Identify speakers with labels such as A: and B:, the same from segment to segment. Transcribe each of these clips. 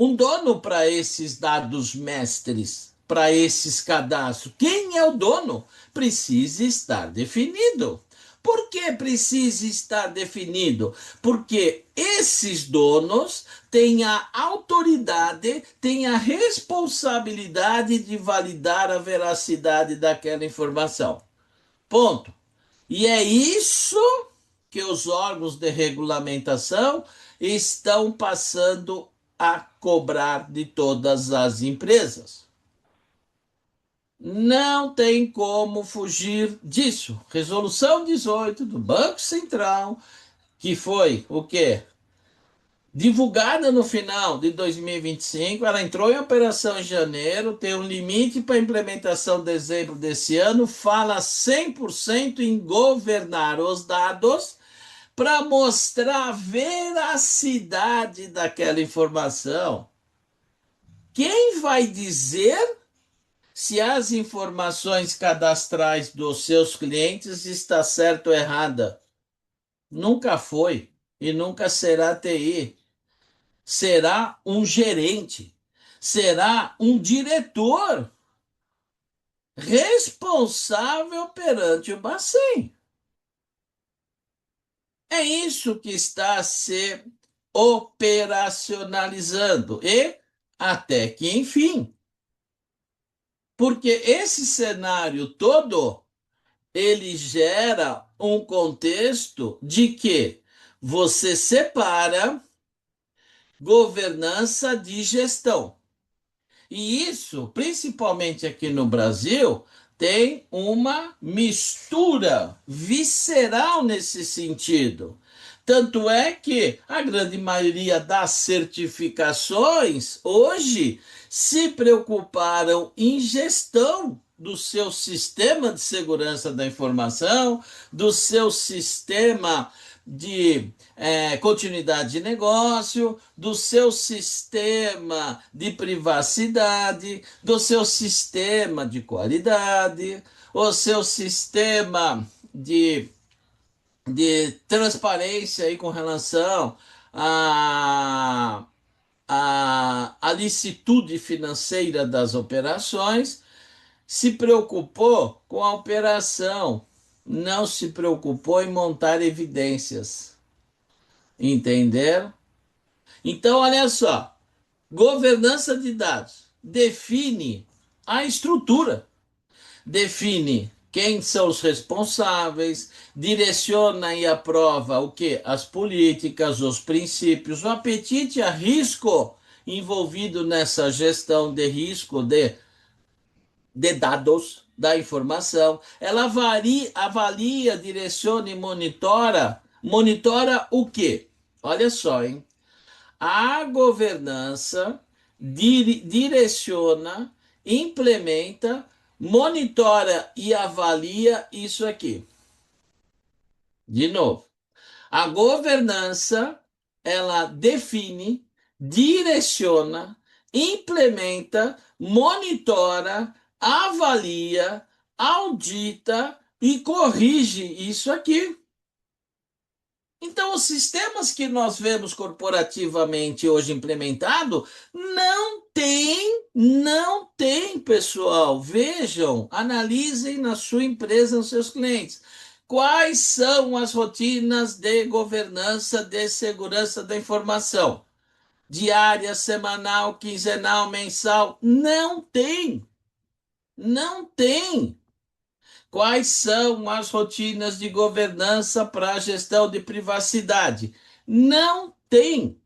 A: um dono para esses dados mestres, para esses cadastros. Quem é o dono? Precisa estar definido. Por que precisa estar definido? Porque esses donos têm a autoridade, têm a responsabilidade de validar a veracidade daquela informação. Ponto. E é isso que os órgãos de regulamentação estão passando a cobrar de todas as empresas. Não tem como fugir disso. Resolução 18 do Banco Central, que foi o quê? Divulgada no final de 2025, ela entrou em operação em janeiro, tem um limite para implementação em dezembro desse ano, fala 100% em governar os dados para mostrar a veracidade daquela informação. Quem vai dizer se as informações cadastrais dos seus clientes está certa ou errada? Nunca foi e nunca será TI. Será um gerente, será um diretor responsável perante o Bacen. É isso que está se operacionalizando e até que enfim. Porque esse cenário todo, ele gera um contexto de que você separa governança de gestão. E isso, principalmente aqui no Brasil, tem uma mistura visceral nesse sentido. Tanto é que a grande maioria das certificações hoje se preocuparam em gestão do seu sistema de segurança da informação, do seu sistema de continuidade de negócio, do seu sistema de privacidade, do seu sistema de qualidade, o seu sistema de transparência aí com relação à licitude financeira das operações, se preocupou com a operação, não se preocupou em montar evidências. Entender? Então, olha só, governança de dados define a estrutura, define quem são os responsáveis, direciona e aprova o que? As políticas, os princípios, o apetite a risco envolvido nessa gestão de risco de dados, da informação. Ela avalia, direciona e monitora. Monitora o quê? Olha só, hein? A governança direciona, implementa, monitora e avalia isso aqui. De novo, a governança ela define, direciona, implementa, monitora, avalia, audita e corrige isso aqui. Então, os sistemas que nós vemos corporativamente hoje implementado não tem, pessoal. Vejam, analisem na sua empresa, nos seus clientes. Quais são as rotinas de governança de segurança da informação? Diária, semanal, quinzenal, mensal? Não tem. Não tem. Quais são as rotinas de governança para a gestão de privacidade? Não tem.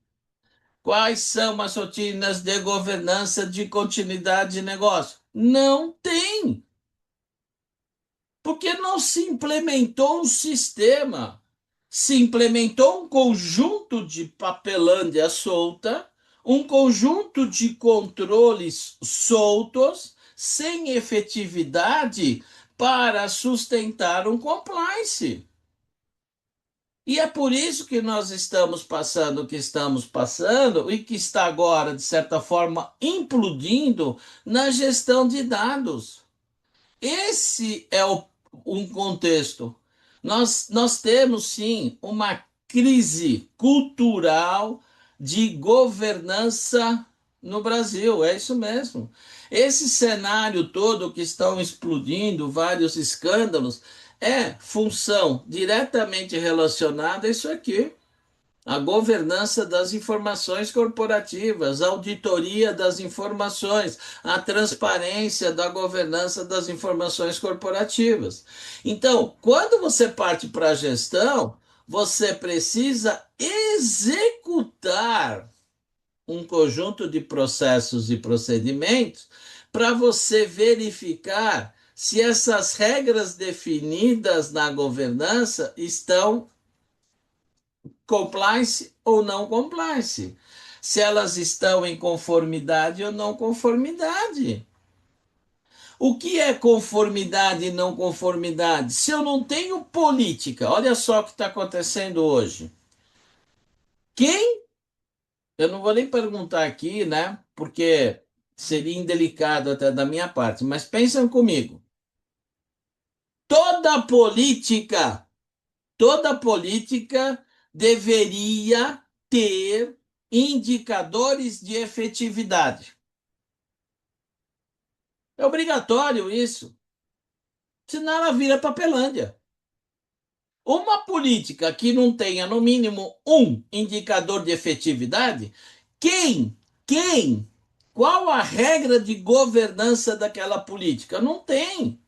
A: Quais são as rotinas de governança de continuidade de negócio? Não tem. Porque não se implementou um sistema, se implementou um conjunto de papelândia solta, um conjunto de controles soltos, sem efetividade para sustentar um compliance. E é por isso que nós estamos passando o que estamos passando e que está agora, de certa forma, implodindo na gestão de dados. Esse é um contexto. Nós temos, sim, uma crise cultural de governança no Brasil, é isso mesmo. Esse cenário todo que estão explodindo, vários escândalos, é função diretamente relacionada a isso aqui. A governança das informações corporativas, a auditoria das informações, a transparência da governança das informações corporativas. Então, quando você parte para a gestão, você precisa executar um conjunto de processos e procedimentos para você verificar se essas regras definidas na governança estão compliance ou não compliance, se elas estão em conformidade ou não conformidade. O que é conformidade e não conformidade? Se eu não tenho política, olha só o que está acontecendo hoje. Quem? Eu não vou nem perguntar aqui, né? Porque seria indelicado até da minha parte, mas pensam comigo. Toda política, toda política deveria ter indicadores de efetividade. É obrigatório isso, senão ela vira papelândia. Uma política que não tenha, no mínimo, um indicador de efetividade, quem, quem, qual a regra de governança daquela política? Não tem.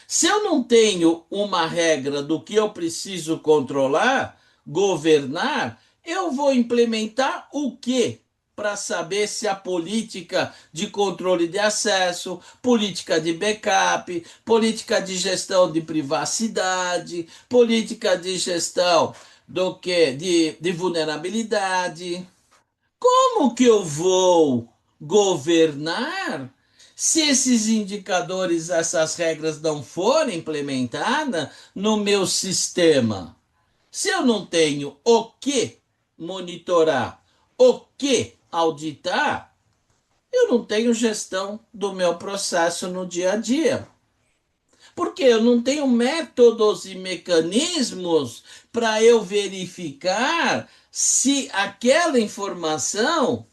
A: Se eu não tenho uma regra do que eu preciso controlar, governar, eu vou implementar o quê? Para saber se a política de controle de acesso, política de backup, política de gestão de privacidade, política de gestão do que? De vulnerabilidade. Como que eu vou governar se esses indicadores, essas regras não forem implementadas no meu sistema? Se eu não tenho o que monitorar, o que auditar, eu não tenho gestão do meu processo no dia a dia. Porque eu não tenho métodos e mecanismos para eu verificar se aquela informação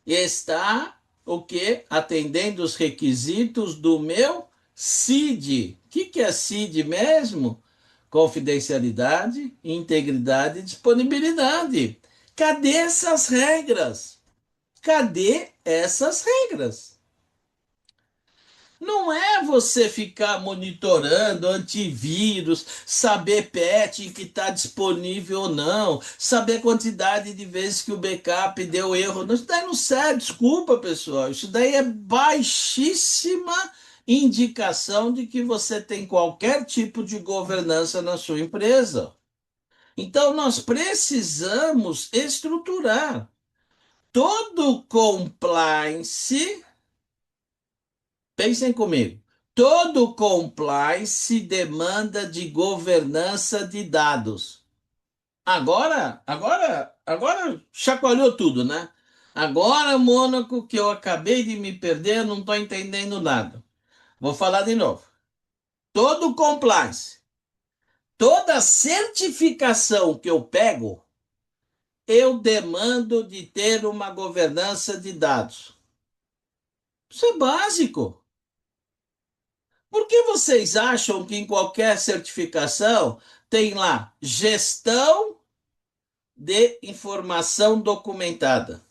A: está o que atendendo os requisitos do meu CID. O que é CID mesmo? Confidencialidade, integridade e disponibilidade. Cadê essas regras? Cadê essas regras? Não é você ficar monitorando antivírus, saber patch que está disponível ou não, saber a quantidade de vezes que o backup deu erro. Isso daí não serve, desculpa, pessoal. Isso daí é baixíssima indicação de que você tem qualquer tipo de governança na sua empresa. Então, nós precisamos estruturar todo compliance. Pensem comigo. Todo compliance demanda de governança de dados. Agora chacoalhou tudo, né? Agora, Mônaco, que eu acabei de me perder, eu não estou entendendo nada. Vou falar de novo. Todo compliance, toda certificação que eu pego, eu demando de ter uma governança de dados. Isso é básico. Por que vocês acham que em qualquer certificação tem lá gestão de informação documentada?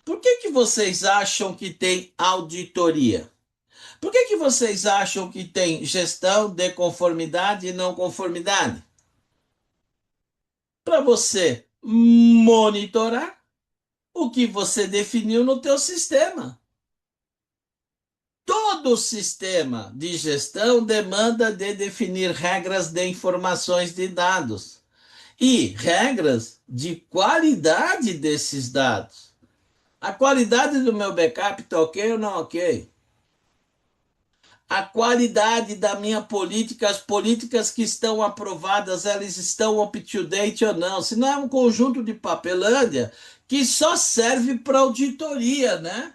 A: Por que vocês acham que tem auditoria? Por que vocês acham que tem gestão de conformidade e não conformidade? Para você monitorar o que você definiu no teu sistema. Todo sistema de gestão demanda de definir regras de informações de dados e regras de qualidade desses dados. A qualidade do meu backup está ok ou não ok? A qualidade da minha política, as políticas que estão aprovadas, elas estão up-to-date ou não? Se não é um conjunto de papelândia que só serve para auditoria, né?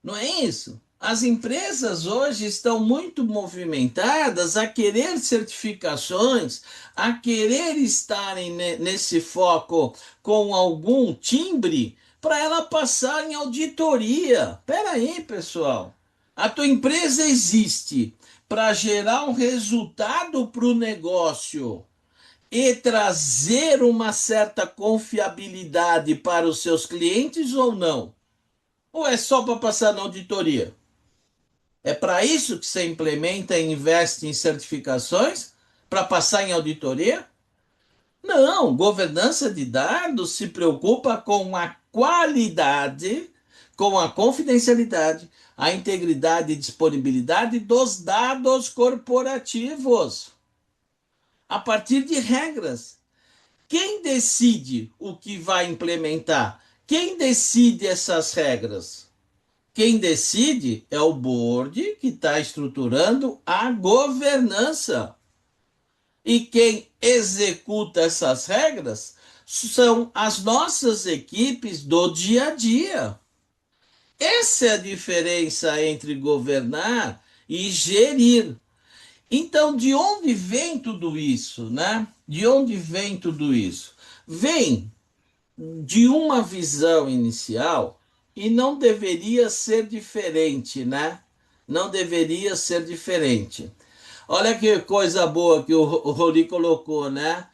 A: Não é isso? As empresas hoje estão muito movimentadas a querer certificações, a querer estarem nesse foco com algum timbre para ela passar em auditoria. Espera aí, pessoal. A tua empresa existe para gerar um resultado para o negócio e trazer uma certa confiabilidade para os seus clientes ou não? Ou é só para passar na auditoria? É para isso que você implementa e investe em certificações? Para passar em auditoria? Não, governança de dados se preocupa com a qualidade, com a confidencialidade, a integridade e disponibilidade dos dados corporativos, a partir de regras. Quem decide o que vai implementar? Quem decide essas regras? Quem decide é o board que está estruturando a governança. E quem executa essas regras são as nossas equipes do dia a dia. Essa é a diferença entre governar e gerir. Então, de onde vem tudo isso, né? De onde vem tudo isso? Vem de uma visão inicial e não deveria ser diferente, né? Não deveria ser diferente. Olha que coisa boa que o Roli colocou, né?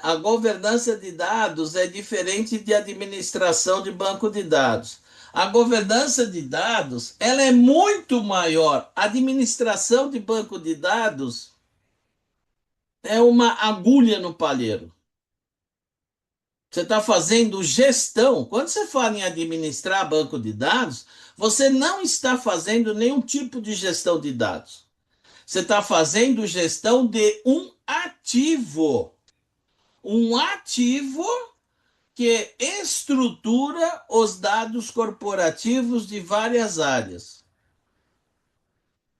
A: A governança de dados é diferente de administração de banco de dados. A governança de dados, ela é muito maior. A administração de banco de dados é uma agulha no palheiro. Você está fazendo gestão. Quando você fala em administrar banco de dados, você não está fazendo nenhum tipo de gestão de dados. Você está fazendo gestão de um ativo. Um ativo que estrutura os dados corporativos de várias áreas.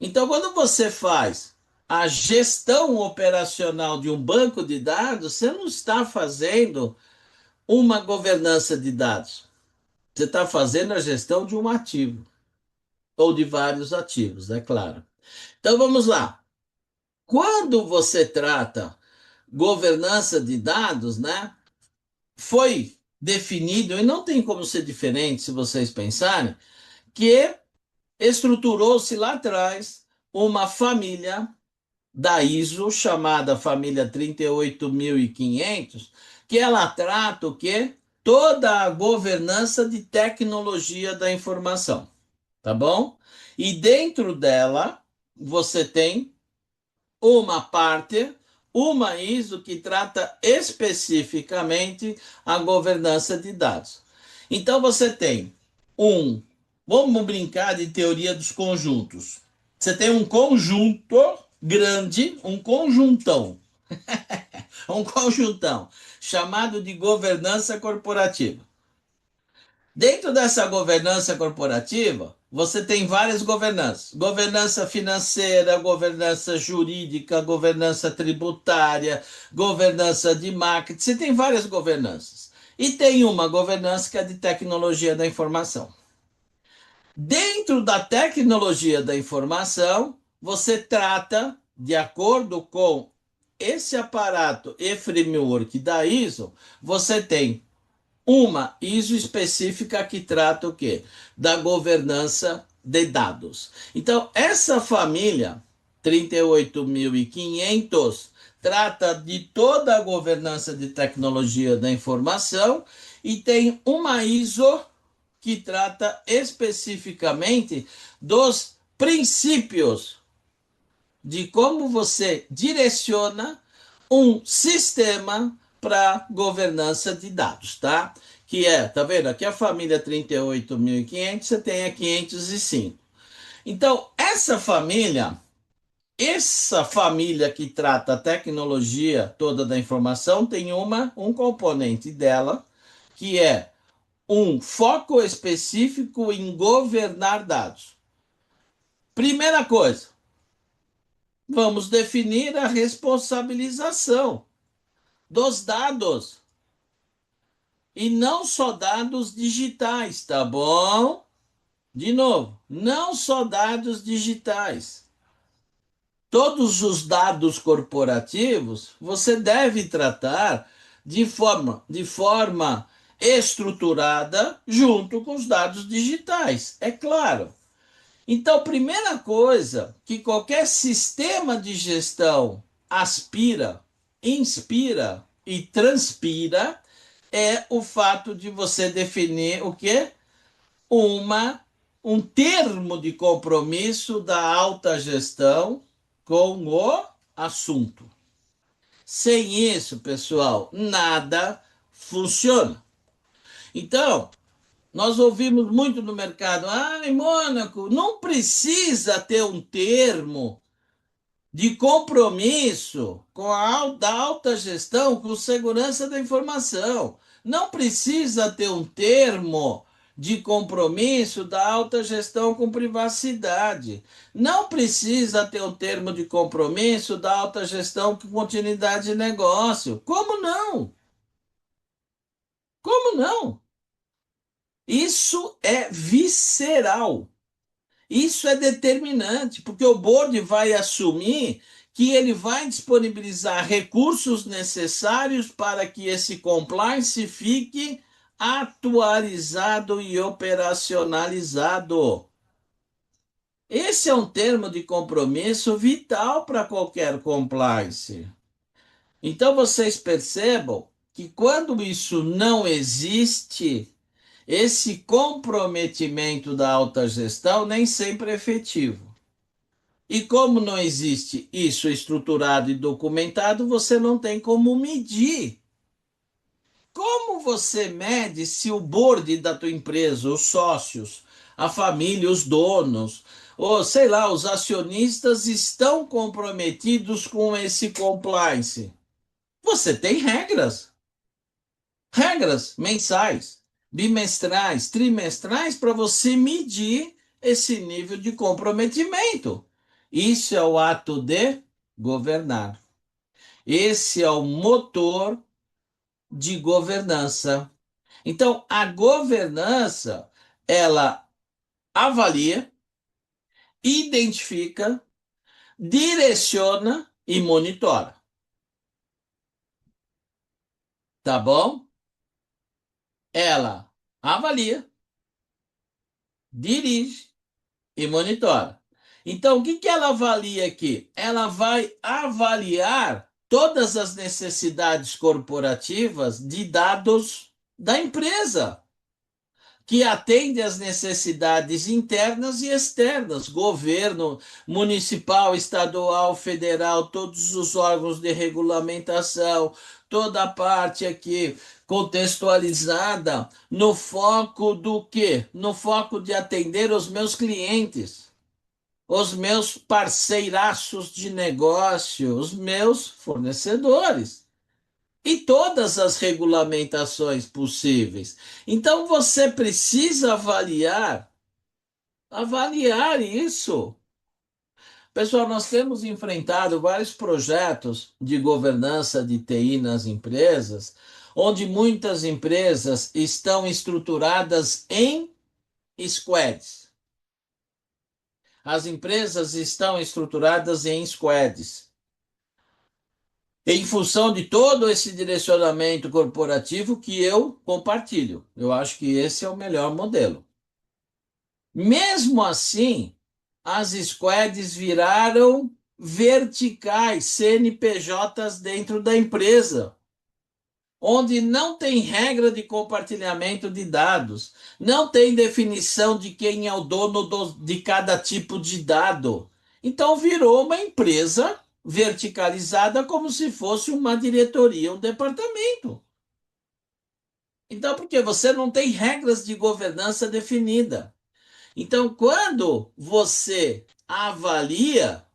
A: Então, quando você faz a gestão operacional de um banco de dados, você não está fazendo uma governança de dados. Você está fazendo a gestão de um ativo, ou de vários ativos, é claro. Então, vamos lá. Quando você trata governança de dados, né? Foi definido, e não tem como ser diferente se vocês pensarem, que estruturou-se lá atrás uma família da ISO, chamada família 38500, que ela trata o quê? Toda a governança de tecnologia da informação, tá bom? E dentro dela, você tem uma parte, uma ISO que trata especificamente a governança de dados. Então você tem um, vamos brincar de teoria dos conjuntos. Você tem um conjunto grande, um conjuntão, chamado de governança corporativa. Dentro dessa governança corporativa, você tem várias governanças: governança financeira, governança jurídica, governança tributária, governança de marketing. Você tem várias governanças. E tem uma governança que é de tecnologia da informação. Dentro da tecnologia da informação, você trata, de acordo com esse aparato e framework da ISO, você tem uma ISO específica que trata o quê? Da governança de dados. Então, essa família 38500 trata de toda a governança de tecnologia da informação e tem uma ISO que trata especificamente dos princípios de como você direciona um sistema para governança de dados, tá? Que é, tá vendo? Aqui a família 38500, você tem a 505. Então, essa família que trata a tecnologia toda da informação tem um componente dela que é um foco específico em governar dados. Primeira coisa, vamos definir a responsabilização dos dados. E não só dados digitais, tá bom? De novo, não só dados digitais. Todos os dados corporativos você deve tratar de forma estruturada junto com os dados digitais, é claro. Então, primeira coisa que qualquer sistema de gestão aspira, inspira e transpira é o fato de você definir o quê? Uma, um termo de compromisso da alta gestão com o assunto. Sem isso, pessoal, nada funciona. Então, nós ouvimos muito no mercado, em Mônaco, não precisa ter um termo de compromisso com da alta gestão com segurança da informação. Não precisa ter um termo de compromisso da alta gestão com privacidade. Não precisa ter um termo de compromisso da alta gestão com continuidade de negócio. Como não? Como não? Isso é visceral. Isso é determinante, porque o board vai assumir que ele vai disponibilizar recursos necessários para que esse compliance fique atualizado e operacionalizado. Esse é um termo de compromisso vital para qualquer compliance. Então vocês percebam que quando isso não existe, esse comprometimento da alta gestão nem sempre é efetivo. E como não existe isso estruturado e documentado, você não tem como medir. Como você mede se o board da tua empresa, os sócios, a família, os donos, ou sei lá, os acionistas estão comprometidos com esse compliance? Você tem regras. Regras mensais, bimestrais, trimestrais para você medir esse nível de comprometimento. Isso é o ato de governar. Esse é o motor de governança. Então, a governança, ela avalia, identifica, direciona e monitora. Tá bom? Ela avalia, dirige e monitora. Então, o que que ela avalia aqui? Ela vai avaliar todas as necessidades corporativas de dados da empresa, que atende às necessidades internas e externas, governo municipal, estadual, federal, todos os órgãos de regulamentação, toda a parte aqui contextualizada no foco do quê? No foco de atender os meus clientes, os meus parceiraços de negócio, os meus fornecedores e todas as regulamentações possíveis. Então você precisa avaliar isso. Pessoal, nós temos enfrentado vários projetos de governança de TI nas empresas, onde muitas empresas estão estruturadas em squads. As empresas estão estruturadas em squads. Em função de todo esse direcionamento corporativo que eu compartilho. Eu acho que esse é o melhor modelo. Mesmo assim, as squads viraram verticais, CNPJs dentro da empresa, onde não tem regra de compartilhamento de dados, não tem definição de quem é o dono de cada tipo de dado. Então virou uma empresa verticalizada como se fosse uma diretoria, um departamento. Então, porque você não tem regras de governança definida. Então, quando você avalia,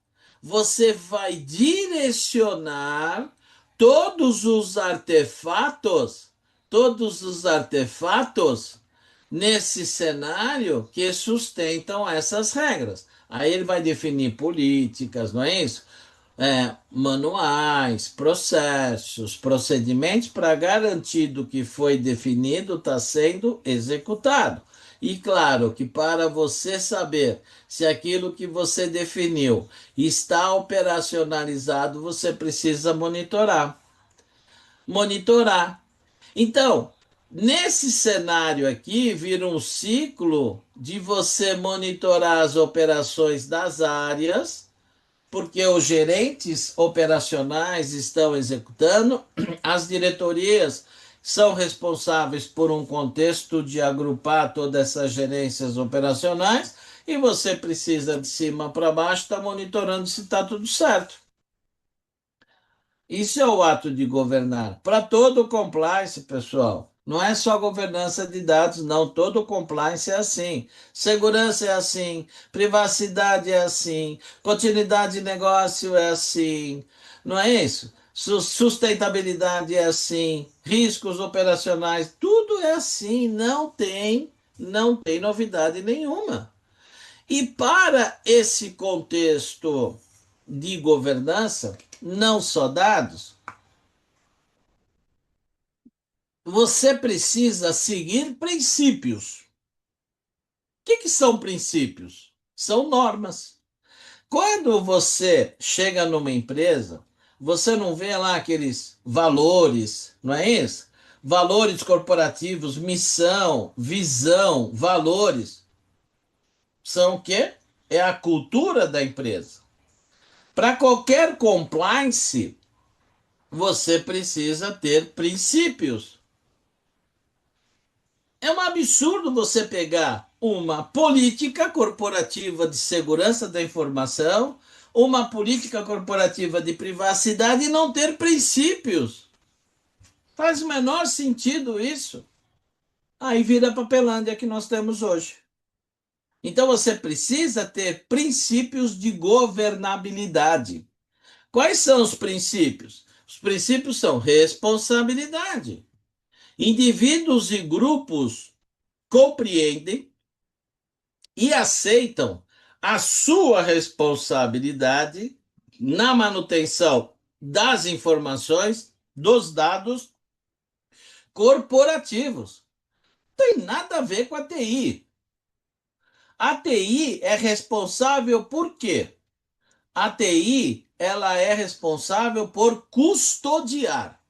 A: você vai direcionar todos os artefatos, todos os artefatos nesse cenário que sustentam essas regras. Aí ele vai definir políticas, não é isso? Manuais, processos, procedimentos para garantir do que foi definido está sendo executado. E claro que para você saber se aquilo que você definiu está operacionalizado, você precisa monitorar. Monitorar. Então, Nesse cenário aqui, vira um ciclo de você monitorar as operações das áreas, porque os gerentes operacionais estão executando, as diretorias são responsáveis por um contexto de agrupar todas essas gerências operacionais, e você precisa, de cima para baixo, estar monitorando se está tudo certo. Isso é o ato de governar. Para todo compliance, pessoal. Não é só governança de dados, não. Todo compliance é assim. Segurança é assim. Privacidade é assim. Continuidade de negócio é assim. Não é isso? Sustentabilidade é assim. Riscos operacionais, tudo é assim. Não tem novidade nenhuma. E para esse contexto de governança, não só dados, você precisa seguir princípios. O que são princípios? São normas. Quando você chega numa empresa, você não vê lá aqueles valores, não é isso? Valores corporativos, missão, visão, valores. São o quê? É a cultura da empresa. Para qualquer compliance, você precisa ter princípios. É um absurdo você pegar uma política corporativa de segurança da informação, uma política corporativa de privacidade e não ter princípios. Faz o menor sentido isso. Aí vira a papelândia que nós temos hoje. Então você precisa ter princípios de governabilidade. Quais são os princípios? Os princípios são responsabilidade. Indivíduos e grupos compreendem e aceitam a sua responsabilidade na manutenção das informações, dos dados corporativos. Não tem nada a ver com a TI. A TI é responsável por quê? A TI, ela é responsável por custodiar.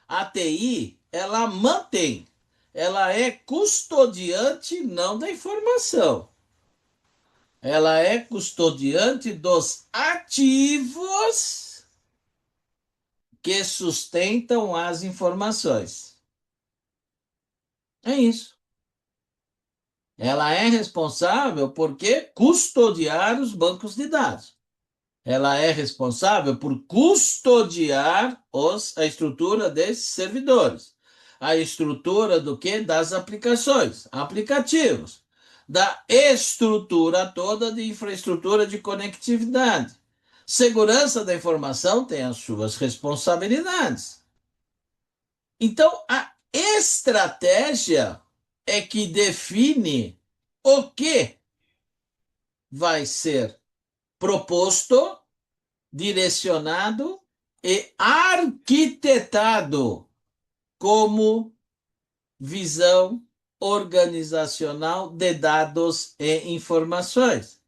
A: A TI, ela mantém. Ela é custodiante não da informação. Ela é custodiante dos ativos que sustentam as informações. É isso. Ela é responsável por quê? Custodiar os bancos de dados. Ela é responsável por custodiar a estrutura desses servidores. A estrutura do quê? Das aplicações, aplicativos. Da estrutura toda de infraestrutura de conectividade. Segurança da informação tem as suas responsabilidades. Então, a estratégia é que define o que vai ser proposto, direcionado e arquitetado como visão organizacional de dados e informações,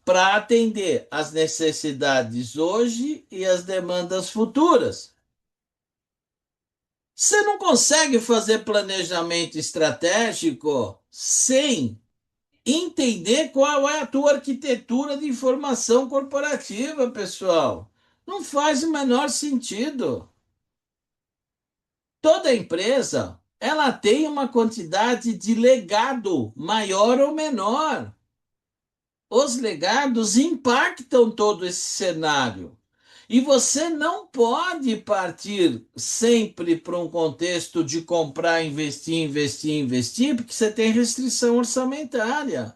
A: para atender às necessidades hoje e às demandas futuras. Você não consegue fazer planejamento estratégico sem entender qual é a tua arquitetura de informação corporativa, pessoal. Não faz o menor sentido. Toda empresa, ela tem uma quantidade de legado maior ou menor. Os legados impactam todo esse cenário. E você não pode partir sempre para um contexto de comprar, investir, investir, investir, porque você tem restrição orçamentária.